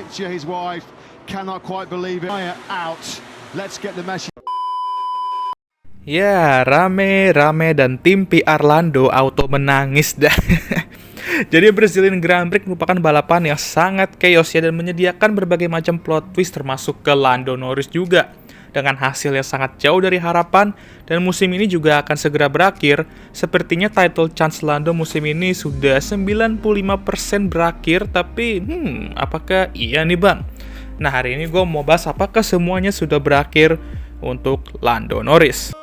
picture. His wife cannot quite believe it. Out. Let's get the message. Ya, rame dan tim PR Lando auto menangis dah. Jadi Brazilian Grand Prix merupakan balapan yang sangat chaos ya dan menyediakan berbagai macam plot twist termasuk ke Lando Norris juga. Dengan hasil yang sangat jauh dari harapan dan musim ini juga akan segera berakhir, sepertinya title chance Lando musim ini sudah 95% berakhir, tapi apakah iya nih bang? Nah hari ini gue mau bahas apakah semuanya sudah berakhir untuk Lando Norris.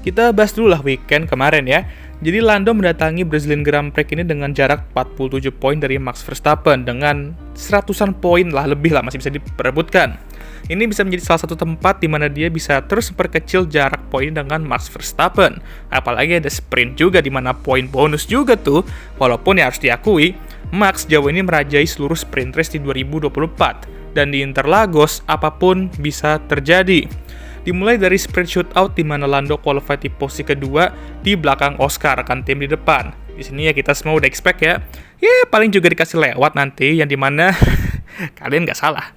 Kita bahas dulu lah weekend kemarin ya. Jadi Lando mendatangi Brazilian Grand Prix ini dengan jarak 47 poin dari Max Verstappen dengan 100-an poin lah lebih lah masih bisa diperebutkan. Ini bisa menjadi salah satu tempat di mana dia bisa terus memperkecil jarak poin dengan Max Verstappen. Apalagi ada sprint juga di mana poin bonus juga tuh. Walaupun ya harus diakui, Max jauh ini merajai seluruh sprint race di 2024 dan di Interlagos apapun bisa terjadi. Dimulai dari sprint shootout di mana Lando qualified di posisi kedua di belakang Oscar rekan tim di depan. Di sini ya kita semua udah expect ya. Ya paling juga dikasih lewat nanti yang dimana kalian nggak salah.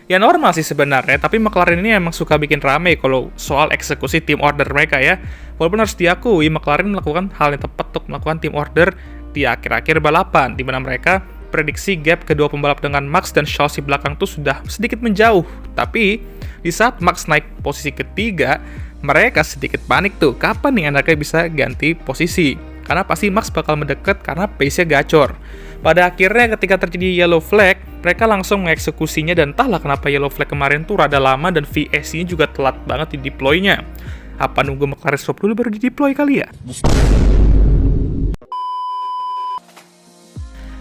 Ya normal sih sebenarnya, tapi McLaren ini emang suka bikin rame kalau soal eksekusi team order mereka ya. Walaupun harus diakui McLaren melakukan hal yang tepat untuk melakukan team order di akhir-akhir balapan, di mana mereka prediksi gap kedua pembalap dengan Max dan Charles di belakang tuh sudah sedikit menjauh. Tapi di saat Max naik posisi ketiga, mereka sedikit panik tuh. Kapan nih anaknya bisa ganti posisi? Karena pasti Max bakal mendekat karena pace-nya gacor. Pada akhirnya ketika terjadi yellow flag, mereka langsung mengeksekusinya dan entahlah kenapa yellow flag kemarin tuh rada lama dan VSC-nya juga telat banget di deploy-nya. Apa nunggu McLaren stop dulu baru di deploy kali ya?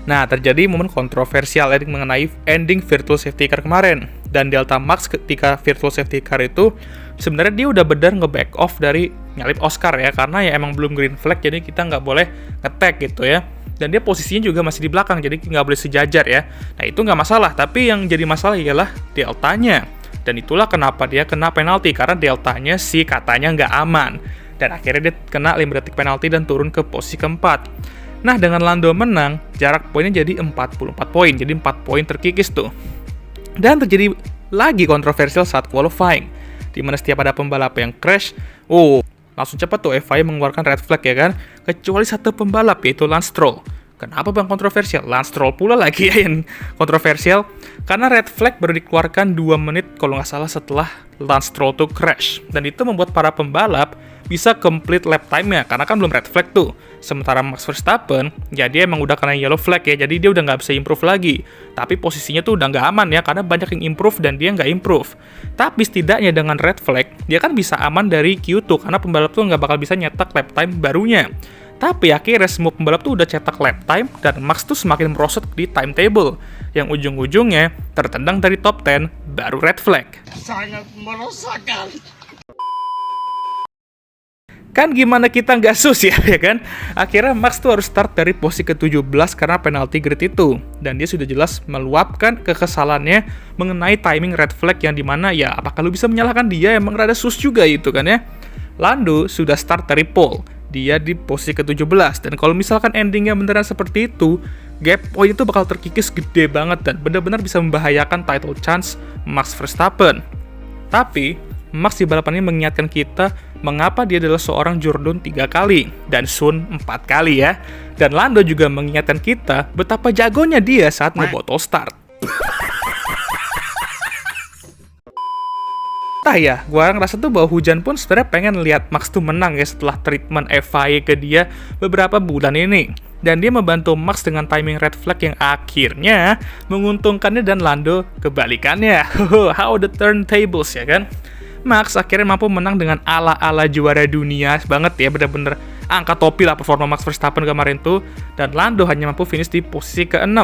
Nah, terjadi momen kontroversial mengenai ending virtual safety car kemarin. Dan Delta Max ketika virtual safety car itu, sebenarnya dia udah benar nge-back off dari nyalip Oscar ya, karena ya emang belum green flag, jadi kita nggak boleh nge-tag gitu ya. Dan dia posisinya juga masih di belakang, jadi nggak boleh sejajar ya. Nah, itu nggak masalah, tapi yang jadi masalah ialah deltanya. Dan itulah kenapa dia kena penalti, karena deltanya sih katanya nggak aman. Dan akhirnya dia kena 5 detik penalti dan turun ke posisi keempat. Nah, dengan Lando menang, jarak poinnya jadi 44 poin, jadi 4 poin terkikis tuh. Dan terjadi lagi kontroversial saat qualifying, di mana setiap ada pembalap yang crash, langsung cepat tuh FIA mengeluarkan red flag ya kan, kecuali satu pembalap yaitu Lance Stroll. Kenapa bang kontroversial? Lance Stroll pula lagi ya yang kontroversial, karena red flag baru dikeluarkan 2 menit kalau nggak salah setelah Lance Stroll tuh crash. Dan itu membuat para pembalap bisa complete lap time-nya, karena kan belum red flag tuh. Sementara Max Verstappen, ya dia emang udah kena yellow flag ya, jadi dia udah nggak bisa improve lagi. Tapi posisinya tuh udah nggak aman ya, karena banyak yang improve dan dia nggak improve. Tapi setidaknya dengan red flag, dia kan bisa aman dari Q2, karena pembalap tuh nggak bakal bisa nyetak lap time barunya. Tapi akhirnya semua pembalap tuh udah cetak lap time, dan Max tuh semakin merosot di timetable, yang ujung-ujungnya tertendang dari top 10, baru red flag. Sangat meresahkan. Kan gimana kita nggak sus ya kan? Akhirnya Max tuh harus start dari posisi ke-17 karena penalti grid itu. Dan dia sudah jelas meluapkan kekesalannya mengenai timing red flag yang dimana ya apakah lu bisa menyalahkan dia, emang rada sus juga itu kan ya. Lando sudah start dari pole, dia di posisi ke-17. Dan kalau misalkan endingnya beneran seperti itu, gap point itu bakal terkikis gede banget dan benar-benar bisa membahayakan title chance Max Verstappen. Tapi Max di balapan ini mengingatkan kita mengapa dia adalah seorang Jordan 3 kali dan Sun 4 kali ya. Dan Lando juga mengingatkan kita betapa jagonya dia saat ngebotol start. Ya, gua ngerasa tuh bahwa Hujan pun sebenarnya pengen lihat Max tuh menang ya setelah treatment FIA ke dia beberapa bulan ini. Dan dia membantu Max dengan timing red flag yang akhirnya menguntungkannya dan Lando kebalikannya. How the turntables ya kan? Max akhirnya mampu menang dengan ala-ala juara dunia banget ya, bener-bener angkat topi lah performa Max Verstappen kemarin tuh, dan Lando hanya mampu finish di posisi ke-6.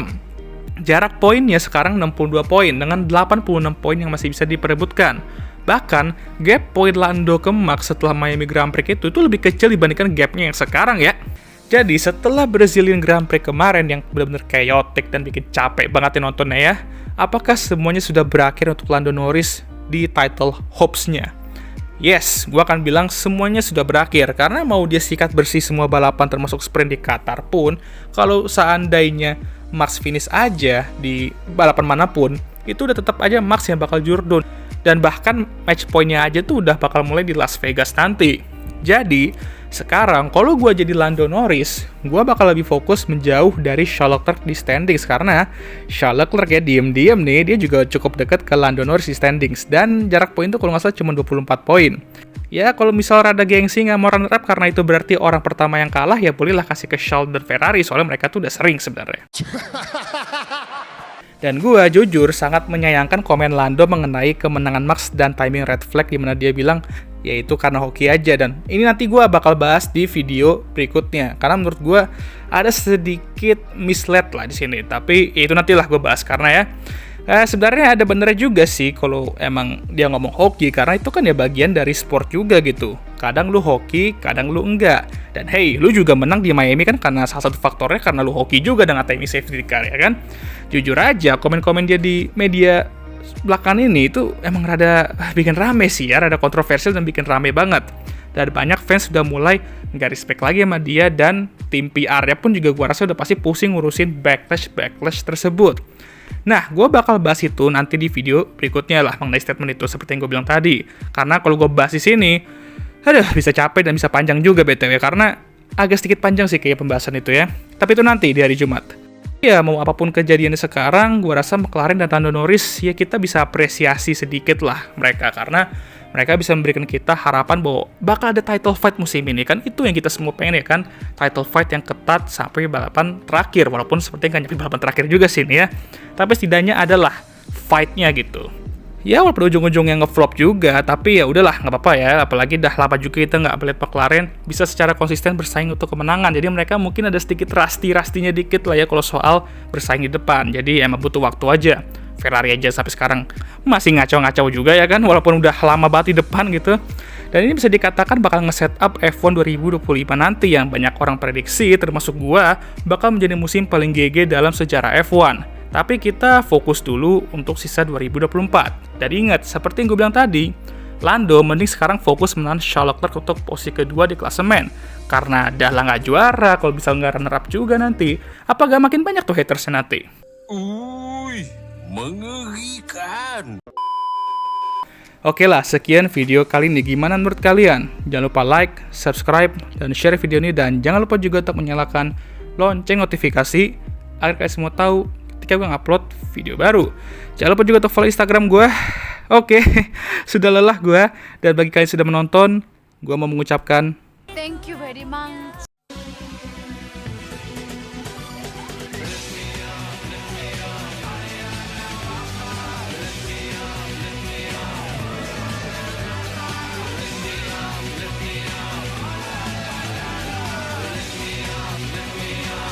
Jarak poinnya sekarang 62 poin dengan 86 poin yang masih bisa diperebutkan. Bahkan, gap poin Lando ke Max setelah Miami Grand Prix itu lebih kecil dibandingkan gapnya yang sekarang ya. Jadi setelah Brazilian Grand Prix kemarin yang benar-benar chaotic dan bikin capek banget ya nontonnya ya, apakah semuanya sudah berakhir untuk Lando Norris di title hopes-nya? Yes, gue akan bilang semuanya sudah berakhir, karena mau dia sikat bersih semua balapan termasuk sprint di Qatar pun, kalau seandainya Max finish aja di balapan manapun, itu udah tetap aja Max yang bakal jurdun. Dan bahkan match point-nya aja tuh udah bakal mulai di Las Vegas nanti. Jadi, sekarang kalau gue jadi Lando Norris, gue bakal lebih fokus menjauh dari Charles Leclerc di standings, karena Charles Leclerc ya diem-diem nih, dia juga cukup dekat ke Lando Norris di standings, dan jarak poin tuh kalau nggak salah cuma 24 poin. Ya, kalau misal rada gengsi nggak mau runner up karena itu berarti orang pertama yang kalah, ya bolehlah kasih ke Charles dan Ferrari, soalnya mereka tuh udah sering sebenarnya. Dan gue jujur sangat menyayangkan komen Lando mengenai kemenangan Max dan timing red flag di mana dia bilang yaitu karena hoki aja, dan ini nanti gue bakal bahas di video berikutnya karena menurut gue ada sedikit mislead lah di sini, tapi itu nantilah gue bahas karena ya sebenarnya ada benernya juga sih kalau emang dia ngomong hoki, karena itu kan ya bagian dari sport juga gitu. Kadang lu hoki, kadang lu enggak. Dan hey, lu juga menang di Miami kan karena salah satu faktornya karena lu hoki juga dengan timing safety car ya kan. Jujur aja, komen-komen dia di media belakangan ini itu emang rada bikin rame sih ya, rada kontroversial dan bikin rame banget. Dan banyak fans sudah mulai nggak respect lagi sama dia, dan tim PR-nya pun juga gua rasa udah pasti pusing ngurusin backlash tersebut. Nah, gue bakal bahas itu nanti di video berikutnya lah mengenai statement itu seperti yang gue bilang tadi. Karena kalau gue bahas di sini, bisa capek dan bisa panjang juga BTW, karena agak sedikit panjang sih kayak pembahasan itu ya. Tapi itu nanti di hari Jumat. Ya, mau apapun kejadiannya sekarang, gue rasa McLaren dan Lando Norris, ya kita bisa apresiasi sedikit lah mereka, karena mereka bisa memberikan kita harapan bahwa bakal ada title fight musim ini, kan itu yang kita semua pengen ya kan, title fight yang ketat sampai balapan terakhir, walaupun sepertinya nggak nyampe balapan terakhir juga sih ini ya, tapi setidaknya adalah fight-nya gitu. Ya walaupun ujung-ujungnya nge-flop juga, tapi ya udahlah nggak apa-apa ya, apalagi dah lama juga kita nggak melihat McLaren bisa secara konsisten bersaing untuk kemenangan, jadi mereka mungkin ada sedikit rusty-rustynya dikit lah ya kalau soal bersaing di depan, jadi emang butuh waktu aja. Ferrari aja sampai sekarang masih ngacau-ngacau juga ya kan, walaupun udah lama banget di depan gitu. Dan ini bisa dikatakan bakal nge-set up F1 2025 nanti yang banyak orang prediksi, termasuk gua, bakal menjadi musim paling GG dalam sejarah F1. Tapi kita fokus dulu untuk sisa 2024. Dan ingat, seperti yang gue bilang tadi, Lando mending sekarang fokus menahan Charles Leclerc untuk posisi kedua di klasemen. Karena dah lah nggak juara, kalau bisa nggak runner up juga nanti, apa gak makin banyak tuh hatersnya nanti? Mengerikan. Oke lah, sekian video kali ini. Gimana menurut kalian? Jangan lupa like, subscribe, dan share video ini. Dan jangan lupa juga untuk menyalakan lonceng notifikasi agar kalian semua tahu ketika gue ngupload video baru. Jangan lupa juga untuk follow Instagram gue. Oke, sudah lelah gue. Dan bagi kalian yang sudah menonton, gue mau mengucapkan thank you very much.